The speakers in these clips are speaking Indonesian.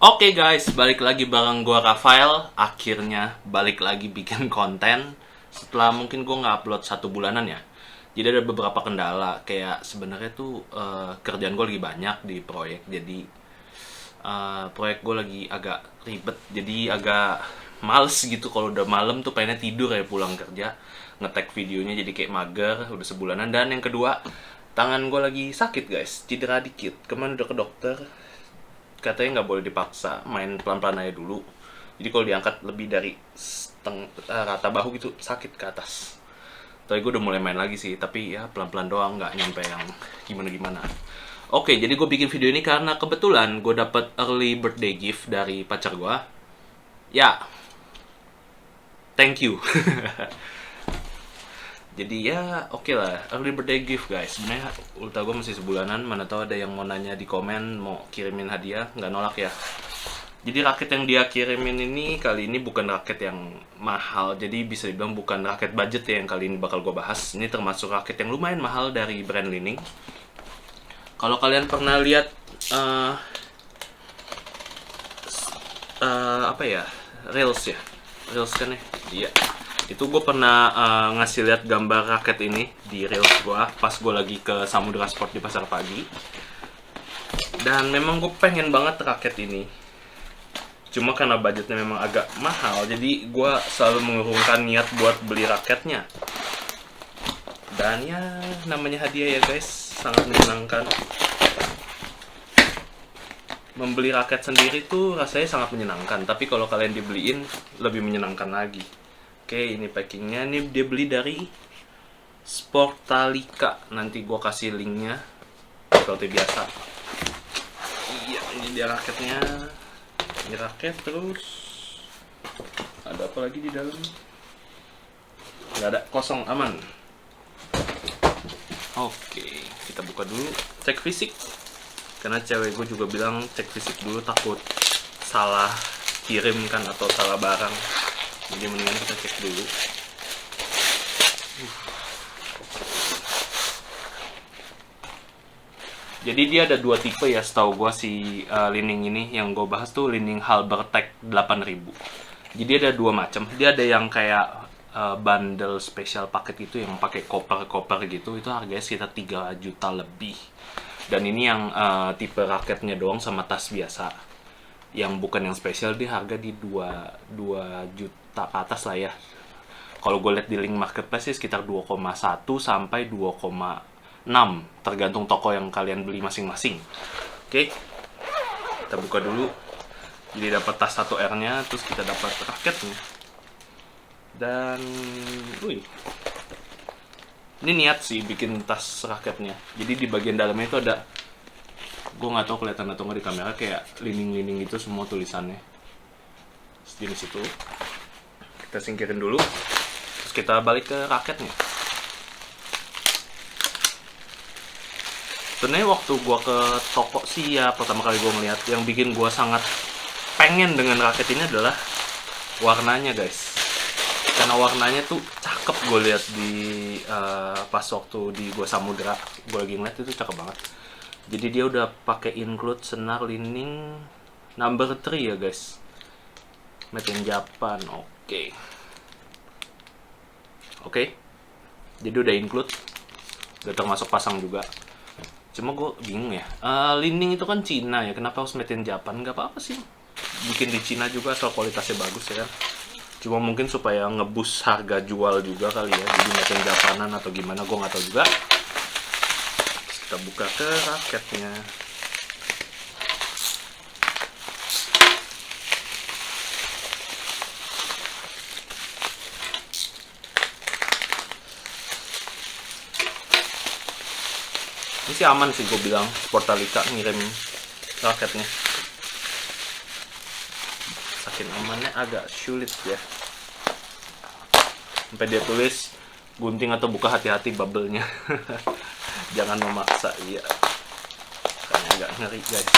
Oke guys, balik lagi bareng gua Rafael. Akhirnya balik lagi bikin konten setelah mungkin gua nggak upload 1 bulanan ya. Jadi ada beberapa kendala, kayak sebenarnya tuh kerjaan gue lagi banyak di proyek. Jadi proyek gue lagi agak ribet, jadi agak males gitu kalau udah malam tuh pengennya tidur ya pulang kerja. Ngetek videonya jadi kayak mager, udah sebulanan. Dan yang kedua, tangan gue lagi sakit guys, cedera dikit. Kemarin udah ke dokter, katanya nggak boleh dipaksa, main pelan-pelan aja dulu. Jadi kalau diangkat lebih dari rata bahu gitu sakit ke atas. Tapi gue udah mulai main lagi sih, tapi ya pelan-pelan doang, nggak nyampe yang gimana-gimana. Oke, jadi gue bikin video ini karena kebetulan gue dapet early birthday gift dari pacar gue. Ya, thank you. Jadi ya oke lah, early birthday gift guys. Sebenarnya ulta gue masih sebulanan, mana tahu ada yang mau nanya di komen mau kirimin hadiah, nggak nolak ya. Jadi raket yang dia kirimin ini kali ini bukan raket yang mahal, jadi bisa dibilang bukan raket budget ya yang kali ini bakal gue bahas. Ini termasuk raket yang lumayan mahal dari brand Li-Ning. Kalau kalian pernah lihat apa ya, reels ya, reels kan ya, iya. Itu gue pernah ngasih lihat gambar raket ini di reels gue pas gue lagi ke Samudra Sport di Pasar Pagi. Dan memang gue pengen banget raket ini. Cuma karena budgetnya memang agak mahal, jadi gue selalu mengurungkan niat buat beli raketnya. Dan ya namanya hadiah ya guys, sangat menyenangkan. Membeli raket sendiri tuh rasanya sangat menyenangkan, tapi kalau kalian dibeliin lebih menyenangkan lagi. Oke, ini packingnya. Ini dia beli dari Sportalika. Nanti gue kasih linknya seperti biasa. Iya, ini dia raketnya. Ini raket, terus ada apa lagi di dalam? Nggak ada, kosong, aman. Oke, kita buka dulu, cek fisik. Karena cewek gue juga bilang cek fisik dulu, takut salah kirim kan atau salah barang. Jadi mendingan kita cek dulu. Jadi dia ada 2 tipe ya, setahu gue si Li-Ning ini. Yang gue bahas tuh Li-Ning Halbertech 8000. Jadi ada 2 macam. Dia ada yang kayak bundle special paket itu yang pakai koper-koper gitu. Itu harganya sekitar 3 juta lebih. Dan ini yang tipe raketnya doang sama tas biasa. Yang bukan yang spesial, dia harga di 2 juta ke atas lah ya. Kalau gue lihat di link marketplace sih sekitar 2,1 sampai 2,6 tergantung toko yang kalian beli masing-masing. Oke, kita buka dulu. Jadi dapat tas 1R-nya, terus kita dapat raketnya. Dan wih, ini niat sih bikin tas raketnya. Jadi di bagian dalamnya itu ada, gue nggak tahu kelihatan atau nggak di kamera, kayak Li-Ning itu semua tulisannya sejenis itu. Kita singkirin dulu, terus kita balik ke raketnya. Sebenarnya waktu gue ke toko sih ya, pertama kali gue ngeliat, yang bikin gue sangat pengen dengan raket ini adalah warnanya guys. Karena warnanya tuh cakep, gue lihat di pas waktu di Gua Samudra, gue lagi ngeliat itu cakep banget. Jadi dia udah pakai include senar Li-Ning number 3 ya guys, made in Japan. Oke, jadi udah include, udah termasuk pasang juga. Cuma gue bingung ya, Li-Ning itu kan Cina ya, kenapa harus made in Japan? Gak apa-apa sih bikin di Cina juga asal kualitasnya bagus ya kan. Cuma mungkin supaya ngebus harga jual juga kali ya, jadi made in Japanan atau gimana, gue nggak tahu juga. Kita buka ke raketnya. Ini sih aman sih, gue bilang Sportalika ngirim raketnya. Saking amannya agak sulit ya. Sampai dia tulis gunting atau buka hati-hati bubble-nya. Jangan memaksa, iya. Kayaknya agak ngeri guys.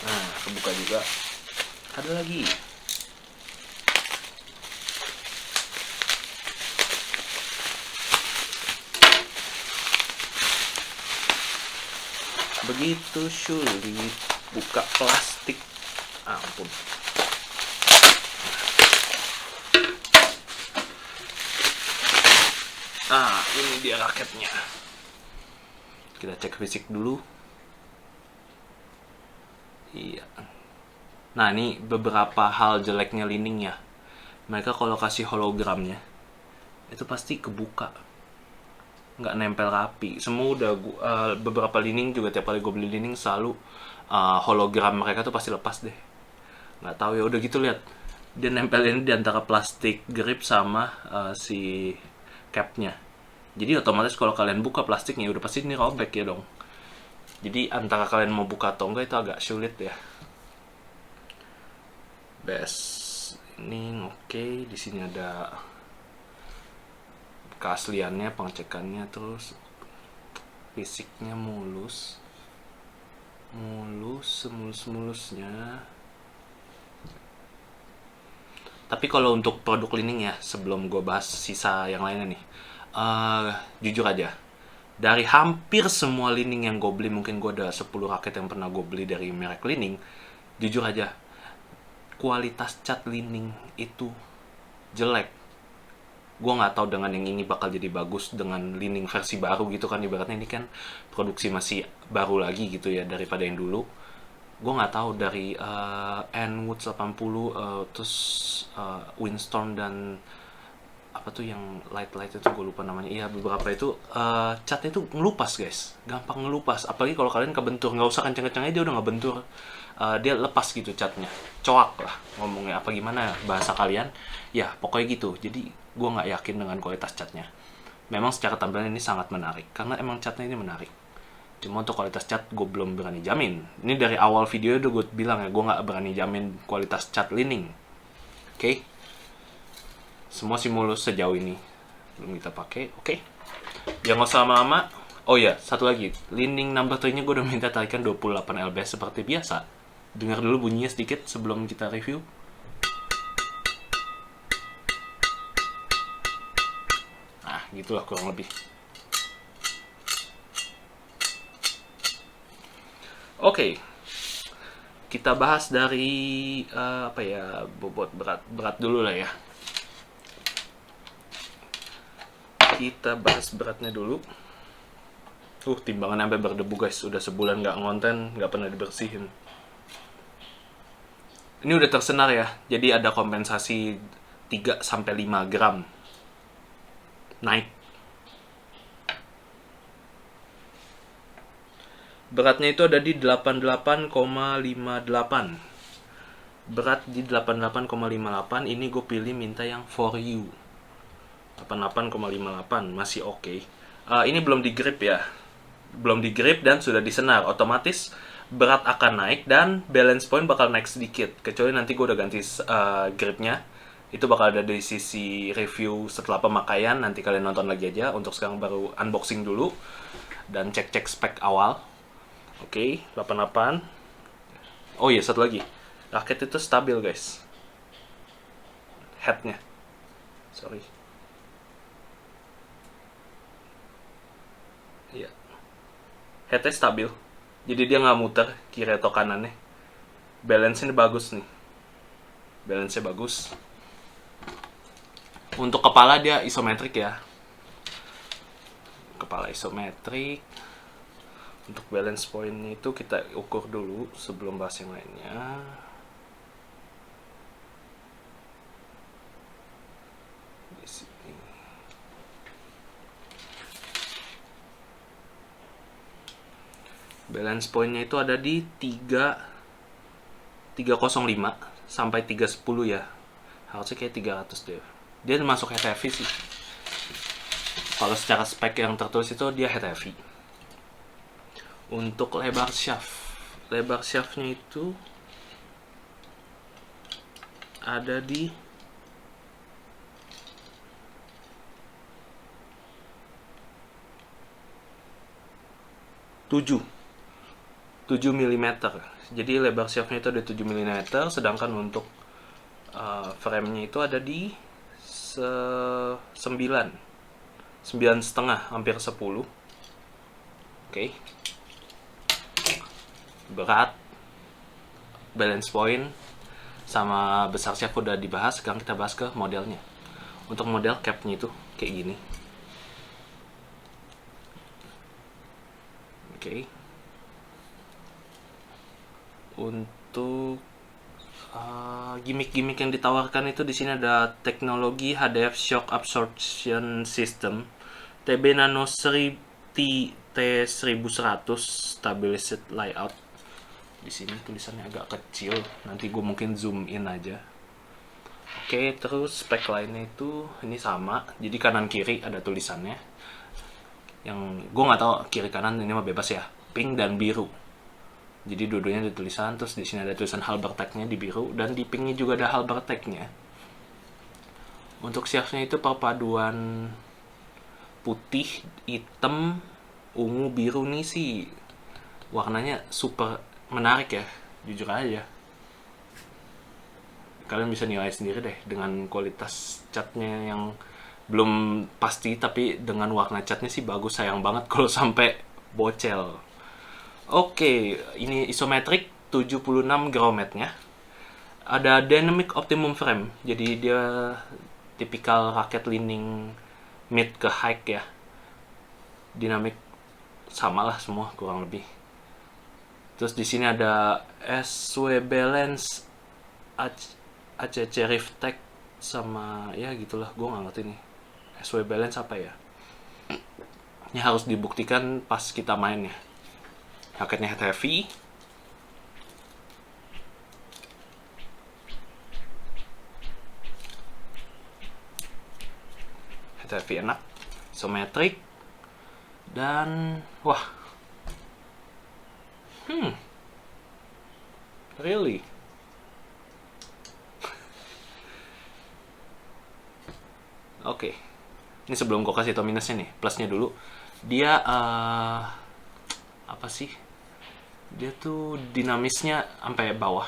Nah, kebuka juga. Ada lagi. Begitu sulit buka plastik. Ampun. Ini dia raketnya. Kita cek fisik dulu. Iya. Nah, ini beberapa hal jeleknya Li-Ning ya. Mereka kalau kasih hologramnya, itu pasti kebuka. Nggak nempel rapi. Semua udah beberapa Li-Ning juga tiap kali gue beli Li-Ning selalu hologram mereka tuh pasti lepas deh. Nggak tahu ya, udah gitu lihat. Dia nempelin di antara plastik grip sama si capnya. Jadi otomatis kalau kalian buka plastiknya udah pasti ini robek ya dong. Jadi antara kalian mau buka atau enggak itu agak sulit ya. Best ini oke. Di sini ada keasliannya, pengecekannya, terus fisiknya mulus, semulus-mulusnya. Tapi kalau untuk produk Li-Ning ya, sebelum gue bahas sisa yang lainnya nih, jujur aja, dari hampir semua Li-Ning yang gue beli, mungkin gue ada 10 raket yang pernah gue beli dari merek Li-Ning, jujur aja, kualitas cat Li-Ning itu jelek. Gue nggak tahu dengan yang ini bakal jadi bagus dengan Li-Ning versi baru gitu kan, ibaratnya ini kan produksi masih baru lagi gitu ya daripada yang dulu. Gue nggak tahu dari N-Woods 80, terus Windstorm dan apa tuh yang light itu gue lupa namanya. Iya, beberapa itu catnya itu ngelupas guys, gampang ngelupas. Apalagi kalau kalian kebentur, nggak usah kenceng-kenceng aja dia udah ngebentur. Dia lepas gitu catnya, coak lah ngomongnya, apa gimana bahasa kalian ya, pokoknya gitu. Jadi gue nggak yakin dengan kualitas catnya. Memang secara tampilan ini sangat menarik karena emang catnya ini menarik, cuma untuk kualitas cat gue belum berani jamin. Ini dari awal video udah gue bilang ya, gue nggak berani jamin kualitas cat Li-Ning. Oke? Semua sih mulus sejauh ini belum kita pakai. Oke. Ya nggak usah lama-lama. Oh ya, satu lagi, Li-Ning number 3 nya gue udah minta tarikan 28 lbs seperti biasa. Dengar dulu bunyinya sedikit sebelum kita review. Nah, gitulah kurang lebih. Oke. Kita bahas dari apa ya, bobot berat dulu lah ya. Kita bahas beratnya dulu. Timbangan sampai berdebu guys. Udah sebulan nggak ngonten, nggak pernah dibersihin. Ini udah tersenar ya. Jadi ada kompensasi 3-5 gram naik. Beratnya itu ada di 88,58. Berat di 88,58. Ini gue pilih minta yang for you 88,58, masih oke. Ini belum di grip ya, belum di grip dan sudah disenar. Otomatis berat akan naik dan balance point bakal naik sedikit, kecuali nanti gue udah ganti gripnya. Itu bakal ada di sisi review setelah pemakaian, nanti kalian nonton lagi aja. Untuk sekarang baru unboxing dulu dan cek-cek spek awal. Oke, 88. Oh iya, satu lagi, raket itu stabil guys, headnya, sorry. Iya, headnya stabil, jadi dia nggak muter kiri atau kanannya. Balance-nya bagus nih, balance-nya bagus. Untuk kepala dia isometrik ya, kepala isometrik. Untuk balance point itu kita ukur dulu sebelum bahas yang lainnya. Di sini. Balance point-nya itu ada di 305 sampai 310 ya. Harusnya kayak 300 deh. Dia masuk head heavy sih. Kalau secara spek yang tertulis itu dia head heavy. Untuk lebar shaftnya itu ada di 7 mm. Jadi lebar shaftnya itu ada 7 mm, sedangkan untuk frame-nya itu ada di 9,5, hampir 10. Oke. berat, balance point, sama besar chef udah dibahas. Sekarang kita bahas ke modelnya. Untuk model capnya itu kayak gini. Oke. Untuk gimmick-gimmick yang ditawarkan itu di sini ada teknologi HDF Shock Absorption System, TB Nano T1100 Stabilized Layout. Di sini tulisannya agak kecil, nanti gue mungkin zoom in aja. Oke, terus spek lainnya itu ini sama, jadi kanan kiri ada tulisannya. Yang gue nggak tahu kiri kanan, ini mah bebas ya, pink dan biru. Jadi dua-duanya ada tulisan, terus di sini ada tulisan Halbertech-nya di biru, dan di pinknya juga ada Halbertech-nya. Untuk shaftnya itu perpaduan putih, hitam, ungu, biru nih sih warnanya super menarik ya, jujur aja. Kalian bisa nilai sendiri deh dengan kualitas catnya yang belum pasti, tapi dengan warna catnya sih bagus. Sayang banget kalau sampai bocel. Oke, ini isometric 76 grometnya. Ada dynamic optimum frame, jadi dia tipikal raket leaning mid ke high ya. Dinamik sama lah semua kurang lebih. Terus di sini ada SW Balance, ACC Riftech, sama ya gitulah, gue nggak ngerti nih SW Balance apa ya. Ini harus dibuktikan pas kita main ya. Raketnya head heavy, enak, isometrik, dan wah, really, oke. Ini sebelum gue kasih tau minusnya nih, plusnya dulu. Dia apa sih? Dia tuh dinamisnya sampai bawah,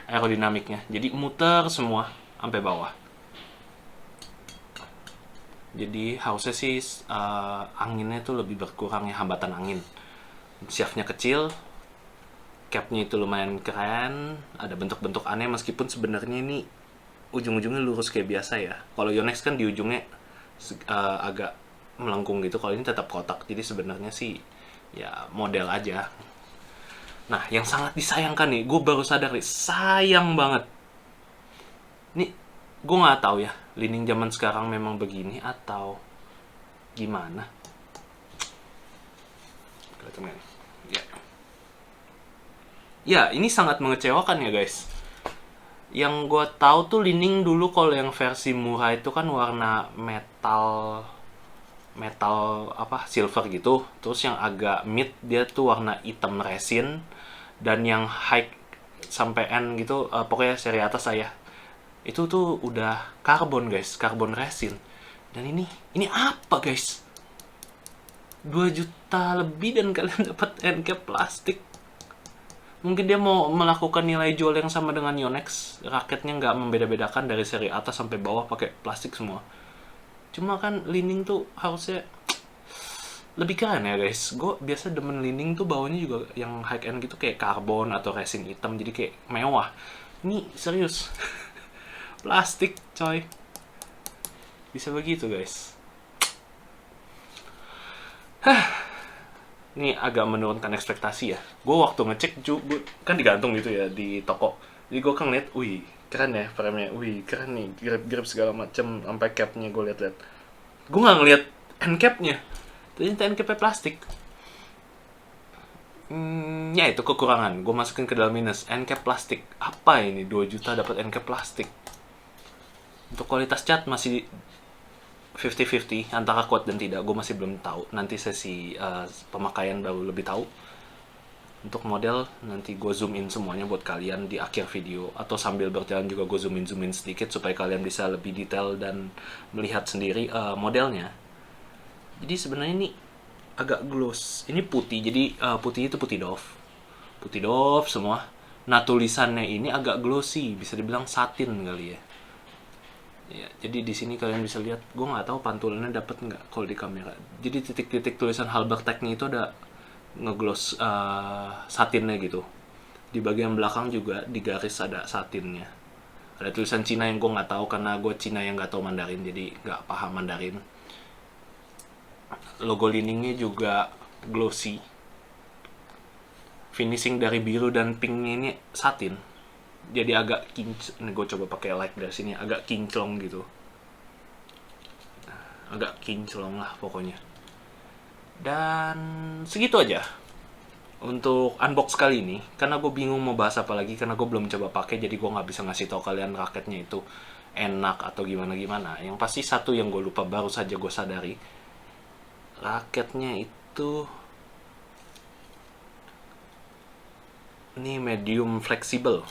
aerodinamiknya. Jadi muter semua sampai bawah. Jadi harusnya sih anginnya tuh lebih berkurang ya, hambatan angin. Shaftnya kecil, capnya itu lumayan keren, ada bentuk-bentuk aneh meskipun sebenarnya ini ujung-ujungnya lurus kayak biasa ya. Kalau Yonex kan di ujungnya agak melengkung gitu, kalau ini tetap kotak. Jadi sebenarnya sih ya model aja. Nah, yang sangat disayangkan nih, gue baru sadar nih, sayang banget. Nih, gue nggak tahu ya, leaning zaman sekarang memang begini atau gimana. Kelihatan nggak nih? Ya. Ya, ini sangat mengecewakan ya guys. Yang gue tahu tuh leaning dulu kalau yang versi murah itu kan warna metal apa silver gitu. Terus yang agak mid dia tuh warna hitam resin, dan yang high sampai N gitu pokoknya seri atas saya itu tuh udah karbon guys, karbon resin. Dan ini apa guys, 2 juta lebih dan kalian dapat end cap plastik. Mungkin dia mau melakukan nilai jual yang sama dengan Yonex, raketnya nggak membeda-bedakan dari seri atas sampai bawah pakai plastik semua. Cuma kan leaning tuh harusnya lebih keren ya guys. Gue biasa demen leaning tuh bawahnya juga yang high end gitu kayak karbon atau resin hitam, jadi kayak mewah. Ini serius plastik coy, bisa begitu guys. Ini agak menurunkan ekspektasi ya. Gue waktu ngecek kan digantung gitu ya di toko, jadi gue kan ngeliat, wih keren ya frame-nya, wih keren nih, grip segala macem, sampai cap-nya gue liat-liat. Gue nggak ngeliat end cap-nya, ternyata end cap-nya plastik. Ya itu kekurangan, gue masukin ke dalam minus. End cap plastik, apa ini 2 juta dapat end cap plastik. Untuk kualitas cat masih 50-50 antara kuat dan tidak, gue masih belum tahu. Nanti sesi pemakaian baru lebih tahu. Untuk model nanti gue zoom in semuanya buat kalian di akhir video, atau sambil berjalan juga gue zoom in sedikit supaya kalian bisa lebih detail dan melihat sendiri modelnya. Jadi sebenarnya ini agak gloss. Ini putih, jadi putih itu putih Dove semua. Nah tulisannya ini agak glossy, bisa dibilang satin kali ya. Ya, jadi di sini kalian bisa lihat, gue nggak tahu pantulannya dapat nggak kalau di kamera. Jadi titik-titik tulisan Halbertech-nya itu ada ngegloss satinnya gitu. Di bagian belakang juga di garis ada satinnya. Ada tulisan Cina yang gue nggak tahu karena gue Cina yang nggak tahu Mandarin, jadi nggak paham Mandarin. Logo Li-Ningnya juga glossy. Finishing dari biru dan pinknya ini satin. Jadi agak kinclong. Ini gue coba pakai light dari sini, agak kinclong gitu. Agak kinclong lah pokoknya. Dan segitu aja untuk unbox kali ini, karena gue bingung mau bahas apa lagi karena gue belum coba pakai, jadi gue nggak bisa ngasih tau kalian raketnya itu enak atau gimana. Yang pasti satu yang gue lupa, baru saja gue sadari, raketnya itu ini medium flexible.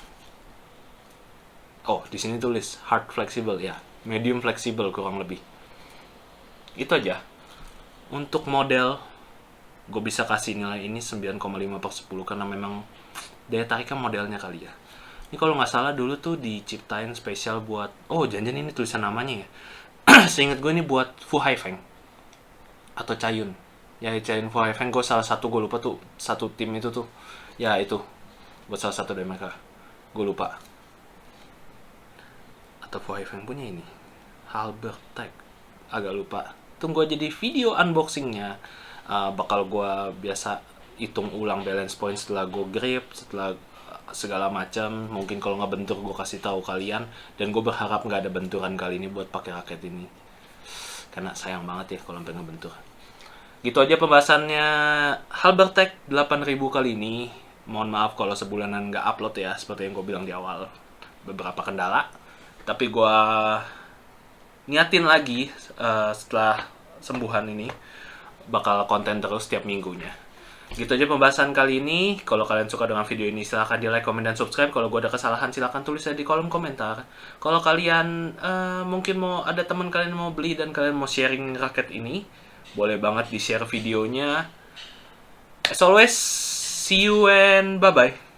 Oh, di sini tulis hard flexible ya, medium flexible kurang lebih. Itu aja. Untuk model gue bisa kasih nilai ini 9,5/10 karena memang daya tariknya modelnya kali ya. Ini kalau nggak salah dulu tuh diciptain spesial buat, oh janjian ini tulisan namanya ya. Seingat gue ini buat Fu Haifeng atau Cayun. Ya Cayun Fu Haifeng, gue salah satu, gue lupa tuh satu tim itu tuh. Ya itu buat salah satu dari mereka. Gue lupa. Atau Fu Haifeng punya ini. Halbert Tech. Agak lupa. Tunggu aja di video unboxingnya. Bakal gue biasa hitung ulang balance point setelah gue grip, setelah segala macam. Mungkin kalau nggak bentur gue kasih tahu kalian, dan gue berharap nggak ada benturan kali ini buat pakai raket ini karena sayang banget ya kalau sampai ngebentur. Gitu aja pembahasannya Halbert Tech 8000 kali ini. Mohon maaf kalau sebulanan nggak upload ya, seperti yang gue bilang di awal, beberapa kendala, tapi gue niatin lagi setelah sembuhan ini bakal konten terus setiap minggunya. Gitu aja pembahasan kali ini. Kalau kalian suka dengan video ini, silahkan di like, komen, dan subscribe. Kalau gue ada kesalahan, silahkan tulis di kolom komentar. Kalau kalian mungkin mau ada teman kalian mau beli dan kalian mau sharing raket ini, boleh banget di share videonya. As always, see you and bye-bye.